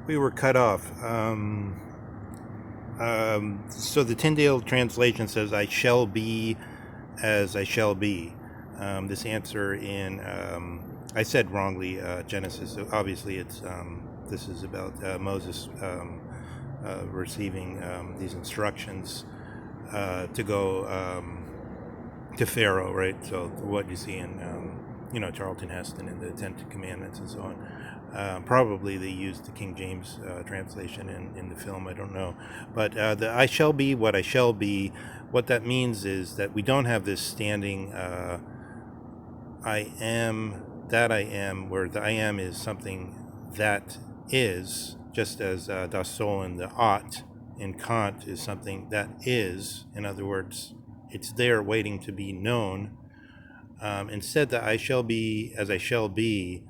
We were cut off. So the Tyndale translation says, "I shall be as I shall be." This answer in, I said wrongly, Genesis. So obviously, this is about Moses receiving these instructions to go to Pharaoh, right? So what you see in, Charlton Heston and the Ten Commandments and so on. Probably they used the King James translation in the film. I don't know, but the "I shall be what I shall be." What that means is that we don't have this standing "I am that I am," where the "I am" is something that is, just as das Soll and the "ought" in Kant is something that is. In other words, it's there waiting to be known. Instead, the "I shall be as I shall be"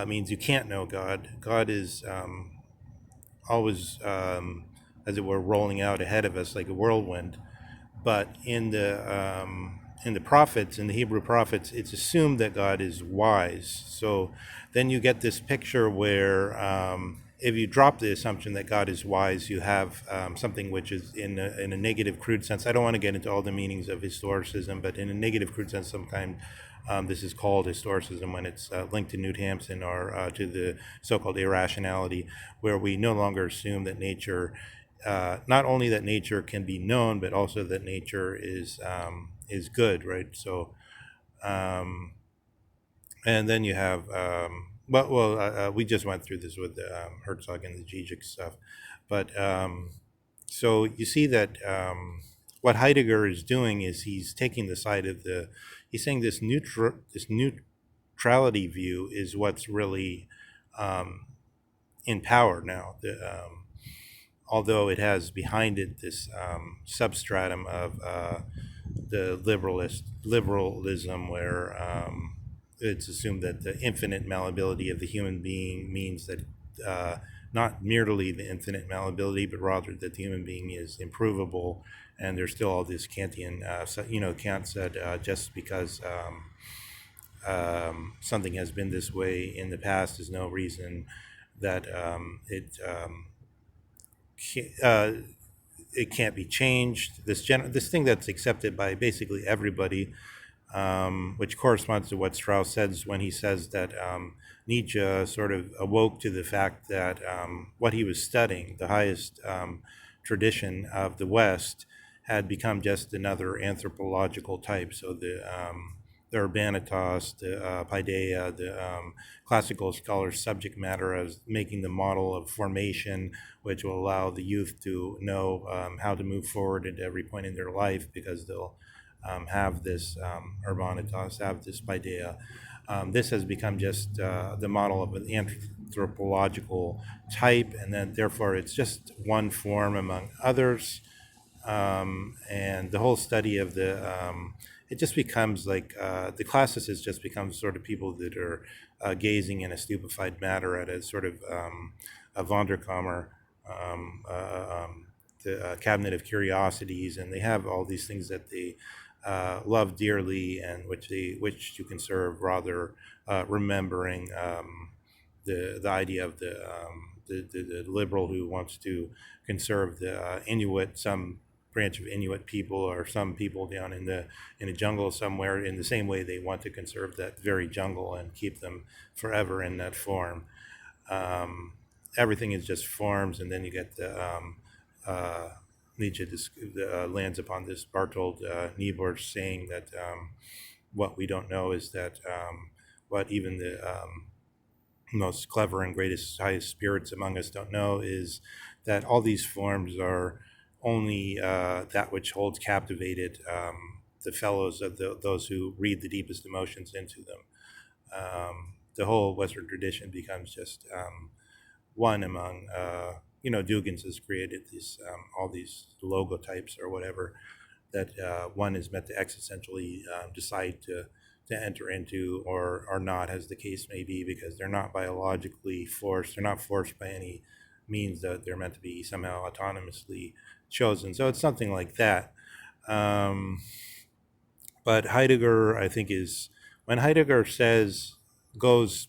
means you can't know God. God is always, as it were, rolling out ahead of us like a whirlwind. But in the prophets, in the Hebrew prophets, it's assumed that God is wise. So then you get this picture where if you drop the assumption that God is wise, you have something which is in a negative, crude sense. I don't want to get into all the meanings of historicism, but in a negative, crude sense, some kind. This is called historicism when it's linked to Knut Hamsun or to the so-called irrationality, where we no longer assume that nature, not only that nature can be known, but also that nature is good, right? So, um, and then you have, we just went through this with Herzog and the Zizek stuff, but so you see that what Heidegger is doing is he's taking the side of he's saying this neutrality view is what's really in power now. Although it has behind it this substratum of the liberalism, where it's assumed that the infinite malleability of the human being means that not merely the infinite malleability, but rather that the human being is improvable. And there's still all this Kantian, Kant said just because something has been this way in the past is no reason that uh, it can't be changed. This thing that's accepted by basically everybody, which corresponds to what Strauss says when he says that Nietzsche sort of awoke to the fact that what he was studying, the highest tradition of the West, had become just another anthropological type. So the Urbanitas, the Paideia, the classical scholars' subject matter as making the model of formation, which will allow the youth to know how to move forward at every point in their life, because they'll have this Urbanitas, have this Paideia. This has become just the model of an anthropological type, and then therefore it's just one form among others. And the whole study of it just becomes like the classicists just become sort of people that are gazing in a stupefied manner at a sort of a Vonderkammer, the cabinet of curiosities, and they have all these things that they love dearly and which they wish to conserve, rather remembering the idea of the liberal who wants to conserve the Inuit, some branch of Inuit people or some people down in a jungle somewhere, in the same way they want to conserve that very jungle and keep them forever in that form. Um, Everything is just forms, and then you get the Nietzsche lands upon this Bartold Niebuhr saying that what we don't know is that what even the most clever and greatest, highest spirits among us don't know is that all these forms are only that which holds captivated the fellows of those who read the deepest emotions into them. The whole Western tradition becomes just one among, Dugins has created these all these logotypes or whatever that one is meant to existentially decide to enter into, or not, as the case may be, because they're not biologically forced. They're not forced by any means, that they're meant to be somehow autonomously chosen. So it's something like that. Um, but Heidegger, I think, is when Heidegger says,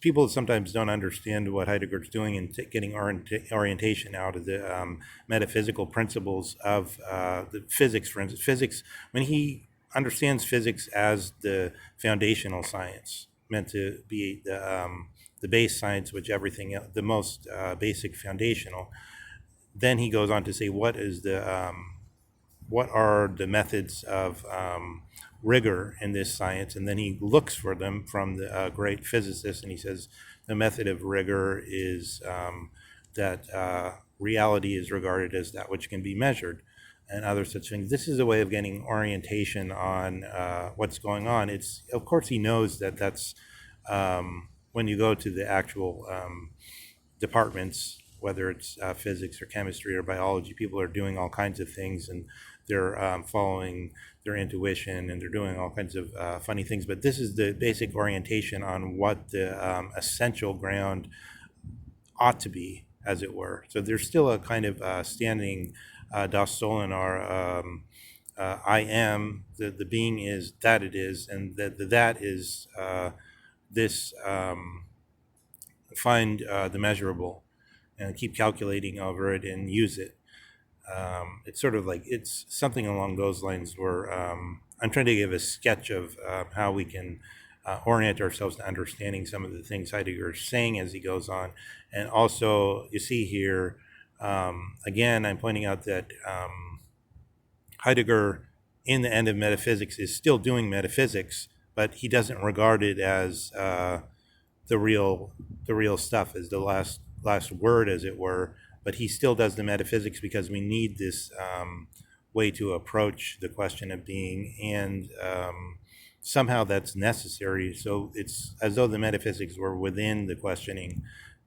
people sometimes don't understand what Heidegger's doing in getting orientation out of the metaphysical principles of the physics. For instance, physics, when he understands physics as the foundational science, meant to be the base science, which everything, the most basic foundational, then he goes on to say what are the methods of rigor in this science, and then he looks for them from the great physicists, and he says the method of rigor is that reality is regarded as that which can be measured, and other such things. This is a way of getting orientation on what's going on. It's, of course, he knows that that's when you go to the actual departments, whether it's physics or chemistry or biology, people are doing all kinds of things, and they're following their intuition, and they're doing all kinds of funny things. But this is the basic orientation on what the essential ground ought to be, as it were. So there's still a kind of standing das Sollen, or I am, the being is that it is, and that is this find the measurable and keep calculating over it and use it. It's sort of like, it's something along those lines where I'm trying to give a sketch of how we can orient ourselves to understanding some of the things Heidegger is saying as he goes on. And also, you see here, again, I'm pointing out that Heidegger, in the end of metaphysics, is still doing metaphysics, but he doesn't regard it as the real stuff, as the last word, as it were. But he still does the metaphysics because we need this way to approach the question of being, and somehow that's necessary. So it's as though the metaphysics were within the questioning,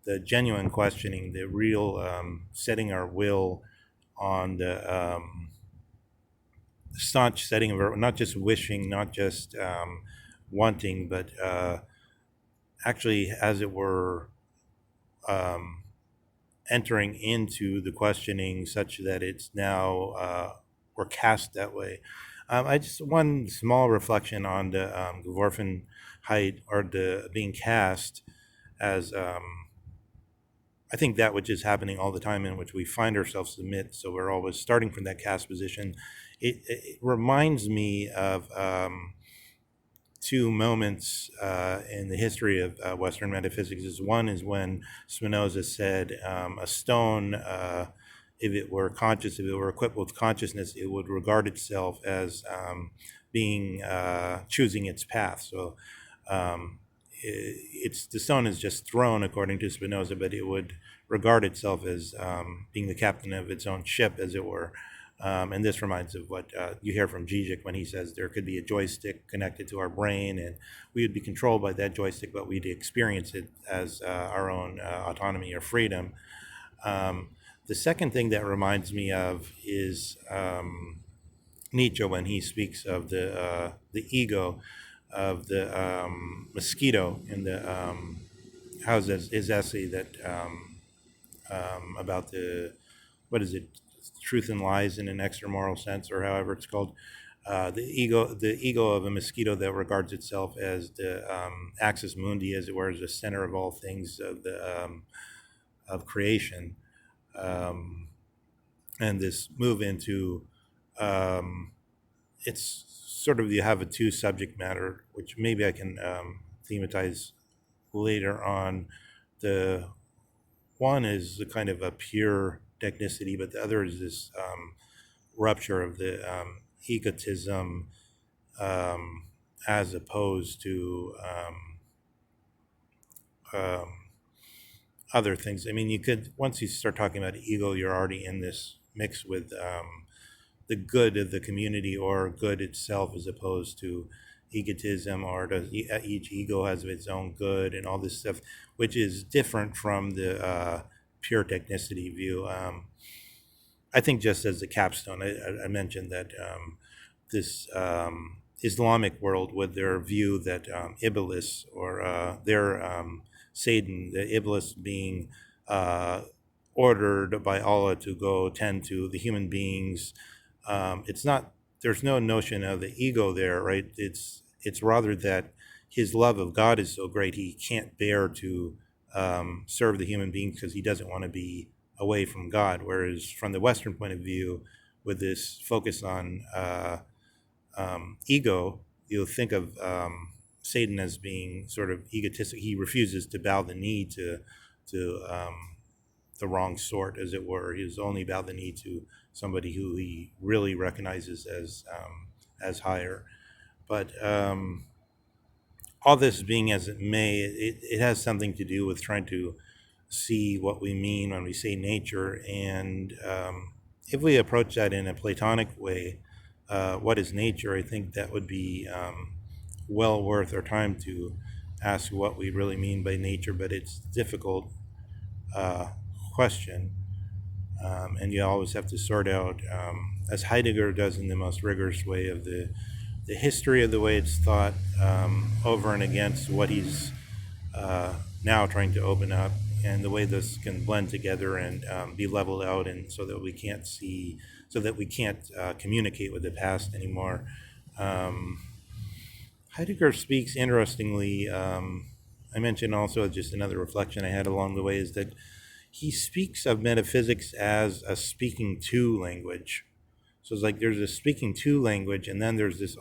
the genuine questioning, the real setting our will on the staunch setting of our, not just wishing, not just wanting, but actually, as it were, entering into the questioning such that it's now we're cast that way. I just, one small reflection on the Geworfenheit, or the being cast, as I think that which is happening all the time, in which we find ourselves submit, so we're always starting from that cast position. It reminds me of two moments in the history of Western metaphysics. One is when Spinoza said a stone, if it were conscious, if it were equipped with consciousness, it would regard itself as being choosing its path. So it's, the stone is just thrown, according to Spinoza, but it would regard itself as being the captain of its own ship, as it were. And this reminds of what you hear from Zizek when he says there could be a joystick connected to our brain, and we would be controlled by that joystick, but we'd experience it as our own autonomy or freedom. The second thing that reminds me of is Nietzsche, when he speaks of the ego of the mosquito in the how's his essay that about the, what is it, truth and lies in an extramoral sense, or however it's called, the ego of a mosquito that regards itself as the axis mundi, as it were, as the center of all things of the of creation, and this move into it's sort of, you have a two subject matter, which maybe I can thematize later on. The one is a kind of a pure technicity, but the other is this rupture of the egotism, as opposed to other things. I mean, you could, once you start talking about ego, you're already in this mix with the good of the community, or good itself, as opposed to egotism, or does each ego has its own good, and all this stuff, which is different from the pure technicity view. I think, just as a capstone, I mentioned that this Islamic world, with their view that Iblis, or their Satan, the Iblis being ordered by Allah to go tend to the human beings, it's not, there's no notion of the ego there, right? It's rather that his love of God is so great he can't bear to serve the human beings because he doesn't want to be away from God. Whereas from the Western point of view, with this focus on ego, you'll think of Satan as being sort of egotistic. He refuses to bow the knee to the wrong sort, as it were. He's only bow the knee to somebody who he really recognizes as higher. But all this being as it may, it has something to do with trying to see what we mean when we say nature. And if we approach that in a Platonic way, what is nature? I think that would be well worth our time to ask what we really mean by nature, but it's a difficult question. And you always have to sort out, as Heidegger does in the most rigorous way, of the history of the way it's thought over and against what he's now trying to open up, and the way this can blend together and be leveled out, and so that we can't see, so that we can't communicate with the past anymore. Heidegger speaks interestingly. I mentioned also, just another reflection I had along the way, is that he speaks of metaphysics as a speaking to language. So it's like there's a speaking to language, and then there's this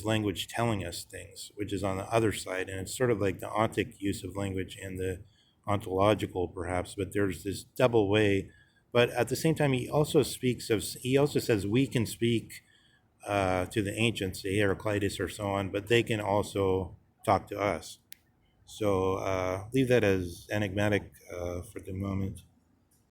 language telling us things, which is on the other side. And it's sort of like the ontic use of language and the ontological, perhaps, but there's this double way. But at the same time, he also says we can speak to the ancients, the Heraclitus or so on, but they can also talk to us. So leave that as enigmatic for the moment.